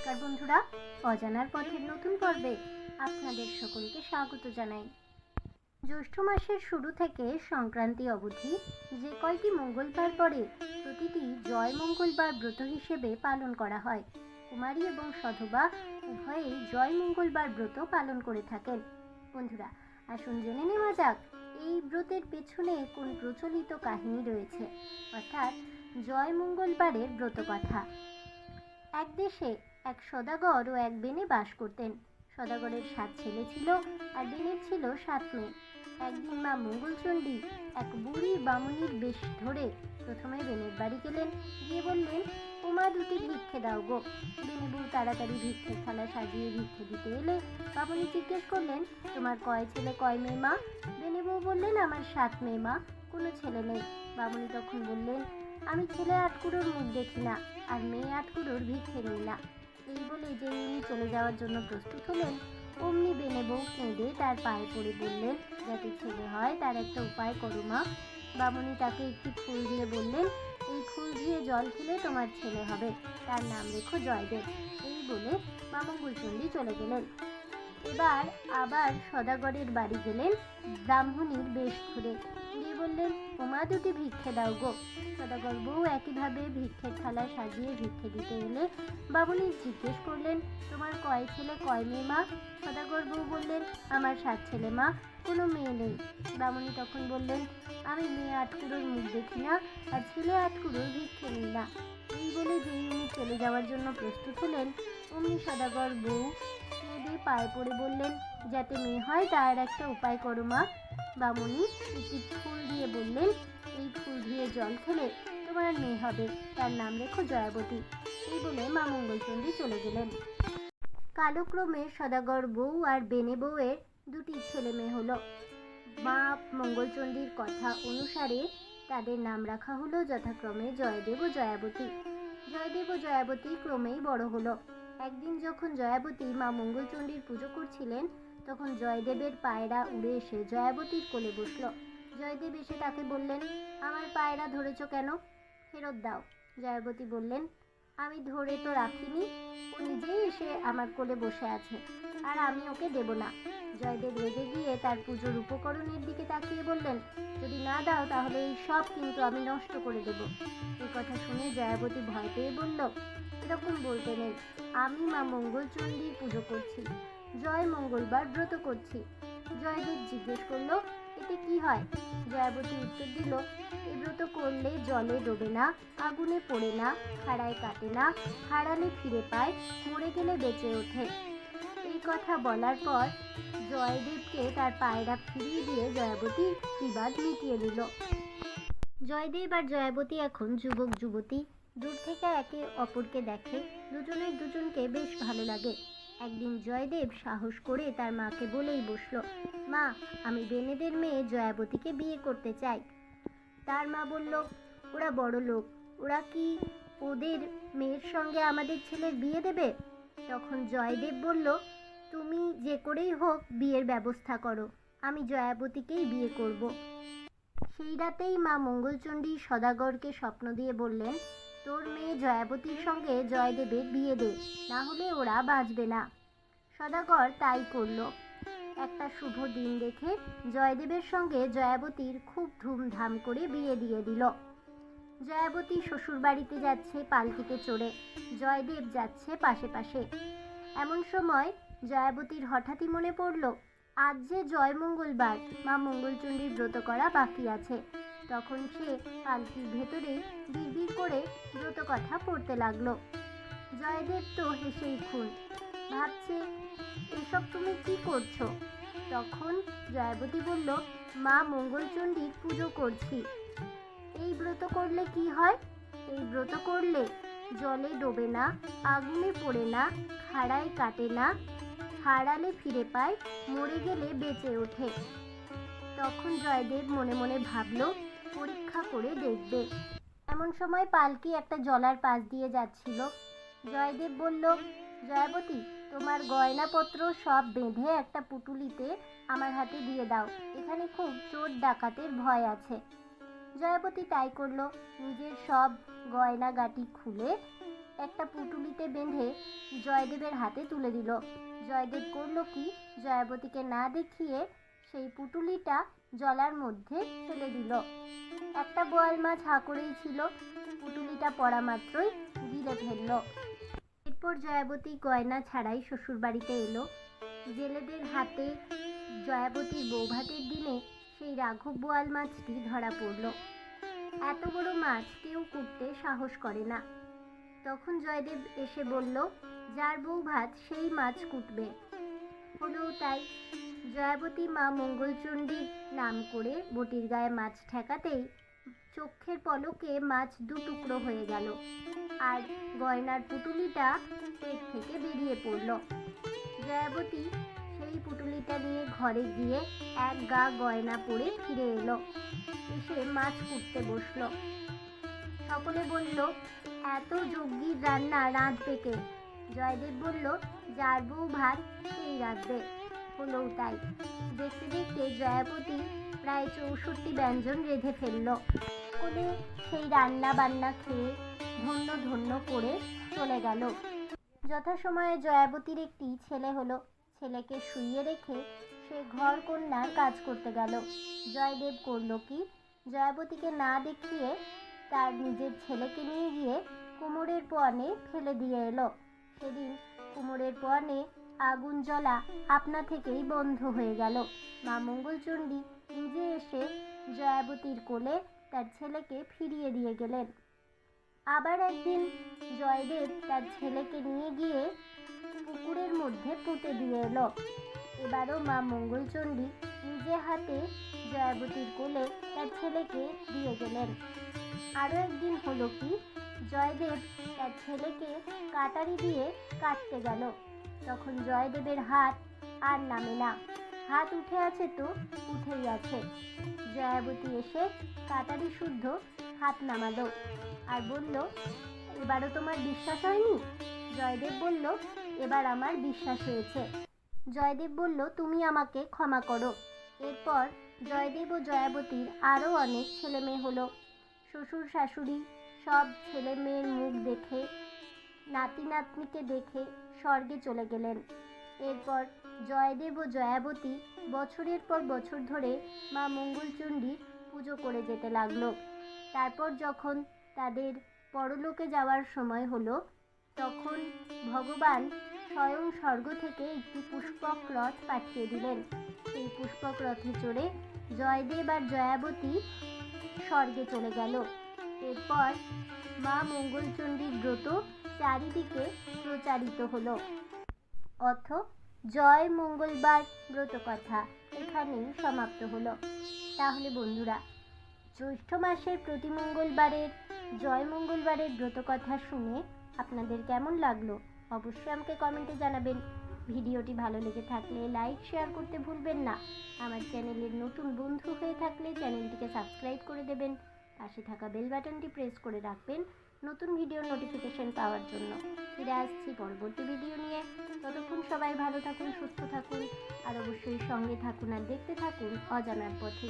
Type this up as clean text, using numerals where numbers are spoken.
নমস্কার বন্ধুরা, অজানার পথের নতুন পর্বে আপনাদের সকলকে স্বাগত জানাই। জ্যৈষ্ঠ মাসের শুরু থেকে সংক্রান্তি অবধি যে কয়টি মঙ্গলবার পরে প্রতিটি জয় মঙ্গলবার ব্রত হিসেবে পালন করা হয়। কুমারী এবং সধবা উভয়েই জয় মঙ্গলবার ব্রত পালন করে থাকেন। বন্ধুরা, আসুন জেনে নেওয়া যাক এই ব্রতের পেছনে কোন প্রচলিত কাহিনী রয়েছে, অর্থাৎ জয় মঙ্গলবারের ব্রত কথা। এক দেশে এক সদাগর ও এক বেনে বাস করতেন। সদাগরের 7 ছেলে ছিল আর বেনের ছিল 7 মেয়ে। একদিন মা মঙ্গলচণ্ডী এক বুড়ি বামুনির বেশ ধরে প্রথমে বেনের বাড়ি গেলেন। গিয়ে বললেন, ও মা, দুটি ভিক্ষে দাও গো। বেনে বউ তাড়াতাড়ি ভিক্ষের থালা সাজিয়ে ভিক্ষে দিতে এলে বামুনি জিজ্ঞেস করলেন, তোমার কয় ছেলে কয় মেয়ে মা? বেনে বউ বললেন, আমার 7 মেয়ে মা, কোনো ছেলে নেই। বামুনি তখন বললেন, আমি ছেলে 8 কুড়োর মুখ দেখি না আর মেয়ে 8 কুড়োর ভিক্ষে নিই না। এই বলে যে উনি চলে যাওয়ার জন্য প্রস্তুত হলেন, অমনি বেনে বউ কেঁদে তার পায়ে পড়ে বললেন, যাতে ছেলে হয় তার একটা উপায় করো মা। বামুনি তাকে একটি ফুল দিয়ে বললেন, এই ফুল দিয়ে জল খেলে তোমার ছেলে হবে, তার নাম রেখো জয়দেব। এই বলে মা মঙ্গলচণ্ডী চলে গেলেন। এবার আবার সদাগরের বাড়ি গেলেন ব্রাহ্মণীর বেশ ধরে। গিয়ে বললেন, ওমা, দুটি ভিক্ষে দাও গো। সদাগর বউ একইভাবে ভিক্ষের থালা সাজিয়ে ভিক্ষে দিতে এলে বামুনি জিজ্ঞেস করলেন, তোমার কয় ছেলে কয় মেয়ে মা? সদাগর বউ বললেন, আমার 7 ছেলে মা, কোনো মেয়ে নেই। বামুনি তখন বললেন, আমি মেয়ে 8 কুড়োর মুখ দেখি না আর ছেলে 8 কুড়োর ভিক্ষে নিই না। এই বলে যেই উনি চলে যাওয়ার জন্য প্রস্তুত হলেন, অমনি সদাগর বউ কেঁদে পায়ে পড়ে বললেন, যাতে মেয়ে হয় তার একটা উপায় করো মা। বামুনি একটি ফুল দিয়ে বললেন, এই ফুল দিয়ে জল খেলে তোমার মেয়ে হবে, তার নাম রেখো জয়াবতী। এই বলে মা মঙ্গলচণ্ডী চলে গেলেন। কালক্রমে সদাগর বউ আর বেনে বউয়ের 2টি ছেলে মেয়ে হলো। মা মঙ্গলচণ্ডীর কথা অনুসারে তাদের নাম রাখা হলো যথাক্রমে জয়দেব ও জয়াবতী। জয়দেব ও জয়াবতী ক্রমেই বড় হলো। একদিন যখন জয়াবতী মা মঙ্গলচণ্ডীর পুজো করছিলেন, তখন জয়দেবের পায়রা উড়ে এসে জয়াবতীর কোলে বসল। জয়দেব এসে তাকে বললেন, আমার পায়রা ধরেছ কেন? ফেরত দাও। জয়াবতী বললেন, আমি ধরে তো রাখিনি, ও নিজেই এসে আমার কোলে বসে আছে, আর আমি ওকে দেব না। জয়দেব রেগে গিয়ে তার পুজোর উপকরণের দিকে তাকিয়ে বললেন, যদি না দাও তাহলে এই সব কিন্তু আমি নষ্ট করে দেব। এই কথা শুনে জয়াবতী ভয় পেয়ে বলল, এরকম বলতে নেই, আমি মা মঙ্গলচণ্ডীর পুজো করছি, জয় মঙ্গলবার ব্রত করছি। জয়দেব জিজ্ঞেস করলো, এতে কি হয়? জয়াবতী উত্তর দিল, এই ব্রত করলে জলে ডোবে না, আগুনে পড়ে না, খাড়ায় কাটে না, হারালে ফিরে পায়, মরে গেলে বেঁচে ওঠে। এই কথা বলার পর জয়দেবকে তার পায়রা ফিরিয়ে দিয়ে জয়াবতী বিবাদ মিটিয়ে দিল। জয়দেব আর জয়াবতী এখন যুবক যুবতী। দূর থেকে একে অপরকে দেখে, দুজনের দুজনকে বেশ ভালো লাগে। একদিন জয়দেব সাহস করে তার মাকে বলেই বসলো, মা, আমি বেনেদের মেয়ে জয়াবতীকে বিয়ে করতে চাই। তার মা বলল, ওরা বড় লোক, ওরা কি ওদের মেয়ের সঙ্গে আমাদের ছেলের বিয়ে দেবে? তখন জয়দেব বলল, তুমি যে করেই হোক বিয়ের ব্যবস্থা করো, আমি জয়াবতীকেই বিয়ে করব। সেই রাতেই মা মঙ্গলচণ্ডী সদাগরকে স্বপ্ন দিয়ে বললেন, তোর মেয়ে জয়াবতীর সঙ্গে জয়দেবের বিয়ে দে, না হলে ওরা বাঁচবে না। সদাগর তাই করল। একটা শুভ দিন দেখে জয়দেবের সঙ্গে জয়াবতীর খুব ধুমধাম করে বিয়ে দিয়ে দিল। জয়াবতী শ্বশুর বাড়িতে যাচ্ছে পালকিতে চড়ে, জয়দেব যাচ্ছে পাশে পাশে। এমন সময় জয়াবতীর হঠাৎই মনে পড়ল, আজ যে জয় মঙ্গলবার, মা মঙ্গলচণ্ডীর ব্রত করা বাকি আছে। তখন সে পালকির ভেতরে বিড়বিড় করে ব্রত কথা পড়তে লাগলো। জয়দেব তো হেসেই খুন, ভাবছে, এসব তুমি কি করছো? তখন জয়াবতী বলল, মা মঙ্গলচণ্ডীর পুজো করছি। এই ব্রত করলে কি হয়? এই ব্রত করলে জলে ডোবে না, আগুনে পড়ে না, খাড়ায় কাটে না, হারালে ফিরে পায়, মরে গেলে বেঁচে ওঠে। তখন জয়দেব মনে মনে ভাবল, পরীক্ষা করে দেখবে। এমন সময় পালকি একটা জলার পাশ দিয়ে যাচ্ছিল। জয়দেব বলল, জয়াবতী, তোমার গয়নাপত্র সব বেঁধে একটা পুটুলিতে আমার হাতে দিয়ে দাও, এখানে খুব চোর ডাকাতের ভয় আছে। জয়াবতী তাই করল। নিজের সব গয়নাগাটি খুলে একটা পুঁটুলিতে বেঁধে জয়দেবের হাতে তুলে দিল। জয়দেব করল কি, জয়াবতীকে না দেখিয়ে সেই পুঁটুলিটা জলার মধ্যে ফেলে দিল। একটা বোয়াল মাছ হাঁ করেই ছিল, পুঁটুলিটা পড়া মাত্রই গিলে ফেলল। এরপর জয়াবতী গয়না ছাড়াই শ্বশুর বাড়িতে এলো। জেলেদের হাতে জয়াবতীর বৌভাতের দিনে সেই রাঘব বোয়াল মাছটি ধরা পড়ল। এত বড় মাছ কেউ কুটতে সাহস করে না। তখন জয়দেব এসে বলল, যার বৌভাত সেই মাছ কুটবে। হলোও তাই। জয়াবতী মা মঙ্গলচণ্ডীর নাম করে বটির গায়ে মাছ ঠেকাতেই চোখের পলকে মাছ দু টুকরো হয়ে গেল, আর গয়নার পুঁটুলিটা পেট থেকে বেরিয়ে পড়ল। জয়াবতী সেই পুঁটুলিটা নিয়ে ঘরে গিয়ে এক গা গয়না পরে ফিরে এলো। এসে মাছ কুটতে বসল। সকলে বলল, এত যজ্ঞির রান্না রাঁধবে কে? জয়দেব বলল, যার বউ ভাত সেই রাঁধবে। হলোও তাই। দেখতে দেখতে জয়াবতী প্রায় 64 ব্যঞ্জন রেঁধে ফেলল। সকলে সেই রান্না বান্না খেয়ে ধন্য ধন্য করে চলে গেল। যথাসময়ে জয়াবতীর একটি ছেলে হলো। ছেলেকে শুইয়ে রেখে সে ঘর কন্যার কাজ করতে গেল। জয়দেব করল কি, জয়াবতীকে না দেখিয়ে তার নিজের ছেলেকে নিয়ে গিয়ে কুমোরের পোয়ানে ফেলে দিয়ে এলো। সেদিন কুমোরের পোয়ানে আগুন জ্বলা আপনা থেকেই বন্ধ হয়ে গেল। মা মঙ্গলচণ্ডী নিজে এসে জয়াবতীর কোলে তার ছেলেকে ফিরিয়ে দিয়ে গেলেন। আবার একদিন জয়দেব তার ছেলেকে নিয়ে গিয়ে পুকুরের মধ্যে পুঁতে দিয়ে এলো। এবারও মা মঙ্গলচণ্ডী নিজে হাতে জয়াবতীর কোলে তার ছেলেকে দিয়ে গেলেন। আরও একদিন হলো কি, জয়দেব তার ছেলেকে কাটারি দিয়ে কাটতে গেল। তখন জয়দেবের হাত আর নামে না। হাত উঠে আছে তো উঠেই আছে। জয়াবতী এসে কাটারি শুদ্ধ হাত নামালো আর বলল, এবারও তোমার বিশ্বাস হয়নি? জয়দেব বলল, এবার আমার বিশ্বাস হয়েছে। জয়দেব বলল, তুমি আমাকে ক্ষমা করো। এরপর জয়দেব ও জয়াবতীর আরও অনেক ছেলে মেয়ে হলো। শ্বশুর শাশুড়ি সব ছেলে মেয়ের মুখ দেখে, নাতি নাতনিকে দেখে স্বর্গে চলে গেলেন। এরপর জয়দেব ও জয়াবতী বছরের পর বছর ধরে মা মঙ্গলচণ্ডীর পুজো করে যেতে লাগলো। তারপর যখন তাদের পরলোকে যাওয়ার সময় হলো, তখন ভগবান স্বয়ং স্বর্গ থেকে একটি পুষ্পক রথ পাঠিয়ে দিলেন। সেই পুষ্পক রথে চড়ে জয়দেব আর জয়াবতী স্বর্গে চলে গেল। এরপর মা মঙ্গলচণ্ডীর ব্রত চারিদিকে প্রচারিত হলো। অথ জয় মঙ্গলবার ব্রত কথা এখানেই সমাপ্ত হলো। তাহলে বন্ধুরা, জ্যৈষ্ঠ মাসের প্রতি মঙ্গলবারের জয় মঙ্গলবারের ব্রত কথা শুনে আপনাদের কেমন লাগলো অবশ্যই আমাকে কমেন্টে জানাবেন। ভিডিওটি ভালো লেগে থাকলে লাইক শেয়ার করতে ভুলবেন না। আমার চ্যানেলের নতুন বন্ধু হয়ে থাকলে চ্যানেলটিকে সাবস্ক্রাইব করে দেবেন। পাশে থাকা বেল বাটনটি প্রেস করে রাখবেন নতুন ভিডিওর নোটিফিকেশন পাওয়ার জন্য। ফিরে আসছি পরবর্তী ভিডিও নিয়ে। ততক্ষণ সবাই ভালো থাকুন, সুস্থ থাকুন, আর অবশ্যই সঙ্গে থাকুন আর দেখতে থাকুন অজানার পথে।